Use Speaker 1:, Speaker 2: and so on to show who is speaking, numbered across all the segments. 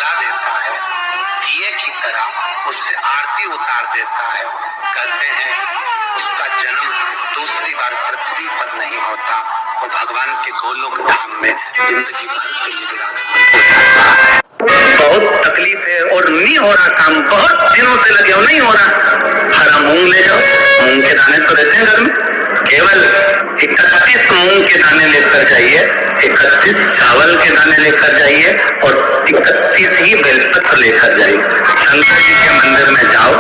Speaker 1: जला देता है, दिए की तरह उससे आरती उतार देता है। कहते हैं उसका जन्म दूसरी बार पृथ्वी पर नहीं होता, वो भगवान के गोलोक धाम में जिंदगी भर के लिए विराजमान हो जाता है। बहुत तकलीफ है और नहीं हो रहा काम, बहुत दिनों से लगे हो, नहीं हो रहा। हरा मूंग ले जाओ, मूंग के दाने तो रहते हैं घर में, केवल 31 मूंग के दाने लेकर जाइए, 31 चावल के दाने लेकर जाइए और 31 ही बेलपत्र लेकर जाइए। शंकर जी के मंदिर में जाओ,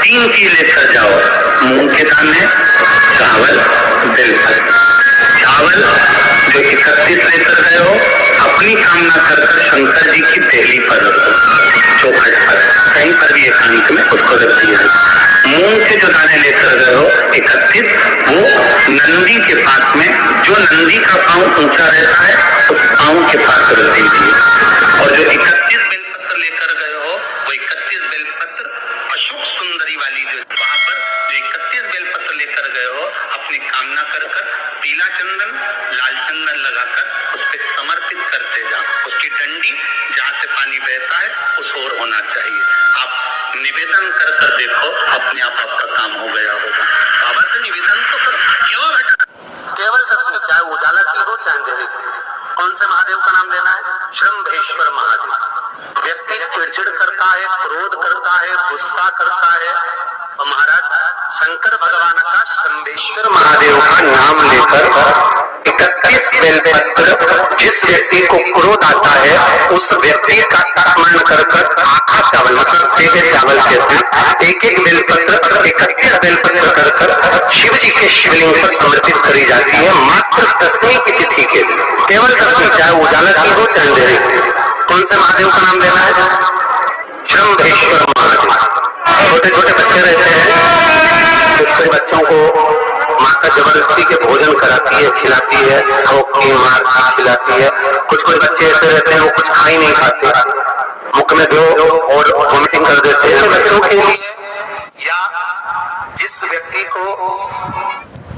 Speaker 1: 3 चीज लेकर जाओ, मूंग के दाने, चावल, बेलपत्र। चावल जो 31 लेकर गए हो, अपनी कामना कर शंकर जी की देहली पर रखो, चौखट पर, कहीं पर भी एकांत में उसको रख दिया। मूंग के जो दाने लेकर गए हो 31, वो नंदी के पास में, जो नंदी का पांव ऊंचा रहता है उस पांव के पास रख दीजिए। और जो 31 बेलपत्र लेकर गए हो, वो 31 बेलपत्र अशोक सुंदरी वाली जो वहां पर जो 31 बेलपत्र लेकर गए हो, अपनी कामना कर पीला चंदन, लाल चंदन लगाकर उस पर समर्पित करते जाओ। उसकी डंडी जहाँ से पानी बहता है उस ओर होना चाहिए। आप निवेदन कर देखो, अपने आप आपका काम हो गया होगा। बाबा से निवेदन तो करो, क्यों बेटा? केवल 10 में, चाहे उजाला की हो चाहे अंधेरे की। कौन से महादेव का नाम लेना है? शंभेश्वर महादेव। व्यक्ति चिड़चिड़ करता है, क्रोध करता है, गुस्सा करता है, तो महाराज शंकर भगवान का शंभेश्वर महादेव का नाम लेकर 31 बेलपत्र, जिस व्यक्ति को क्रोध आता है उस व्यक्ति का स्मरण कर आखा चावल, मतलब सेवे चावल के साथ एक बेलपत्र, 31 बेलपत्र कर शिव जी के शिवलिंग पर समर्पित करी जाती है, मात्र 10वीं की तिथि के लिए। केवल 10वीं, चाहे उजाला की हो चाहे अंधेरे की। कौन से महादेव का नाम लेना है? शंभेश्वर महादेव। छोटे छोटे बच्चे रहते हैं, कुछ बच्चों को माता जबरदस्ती के भोजन कराती है, खिलाती है, ठोकती मारती खिलाती है। कुछ बच्चे ऐसे रहते हैं वो कुछ खा ही नहीं पाते, मुख में दो और वोमिटिंग कर देते हैं। बच्चों के लिए या जिस व्यक्ति को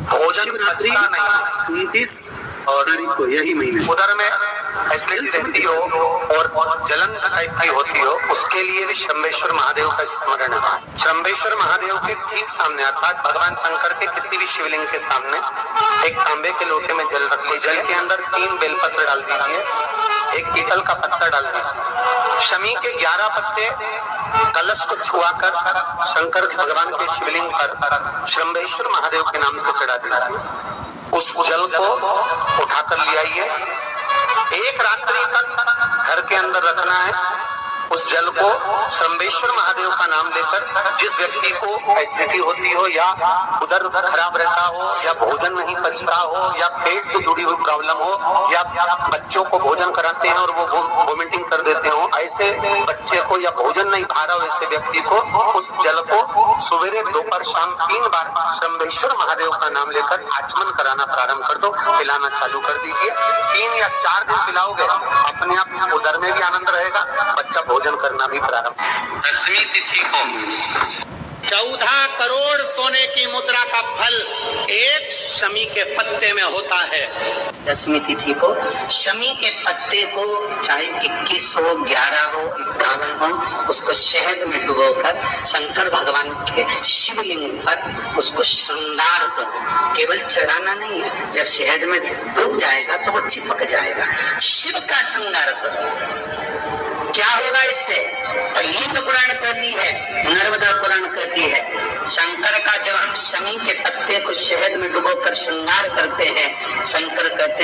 Speaker 1: भोजन शिवरात्रि 29 और को यही महीने उधर में एसिडिटी रहती हो और जलन टाइप की होती हो, उसके लिए भी शंभेश्वर महादेव का स्मरण है। शंभेश्वर महादेव के ठीक सामने अर्थात भगवान शंकर के किसी भी शिवलिंग के सामने एक तांबे के लोटे में जल रखिए। जल के अंदर 3 बेलपत्र डाल दीजिए, एक पीपल का पत्ता डाल दीजिए, शमी के 11 पत्ते कलश को छुआकर शंकर भगवान के शिवलिंग पर शंभेश्वर महादेव के नाम से चढ़ा दीजिए। उस जल को उठाकर ले आइए, एक रात्रि तक घर के अंदर रखना है। उस जल को शंभेश्वर महादेव का नाम लेकर जिस व्यक्ति को एसिडिटी होती हो या उदर खराब रहता हो या भोजन नहीं पचता हो या पेट से जुड़ी हुई प्रॉब्लम हो या बच्चों को भोजन कराते हैं और वो वोमिटिंग कर देते हो, ऐसे बच्चे को या भोजन नहीं खा रहा हो ऐसे व्यक्ति को उस जल को सवेरे दोपहर शाम 3 बार शंभेश्वर महादेव का नाम लेकर आचमन कराना प्रारंभ कर दो, पिलाना चालू कर दीजिए। 3 या 4 दिन पिलाओगे, अपने आप उदर में भी आनंद रहेगा, बच्चा भोजन करना भी प्रारंभ। 10वीं तिथि को 14 करोड़ सोने की मुद्रा का फल एक शमी के पत्ते में होता है।
Speaker 2: 10वीं तिथि को शमी के पत्ते को चाहे 21 हो, 11 हो, 51 हो, उसको शहद में डुबोकर शंकर भगवान के शिवलिंग पर उसको श्रृंगार करो। केवल चढ़ाना नहीं है, जब शहद में डूब जाएगा तो वो चिपक जाएगा। शिव का श्रृंगार करो। क्या होगा इससे? तो लिंग पुराण कहती है, नर्मदा पुराण कहती है, शंकर का जब हम शमी के पत्ते को शहद में डुबोकर श्रृंगार करते हैं, शंकर कहते हैं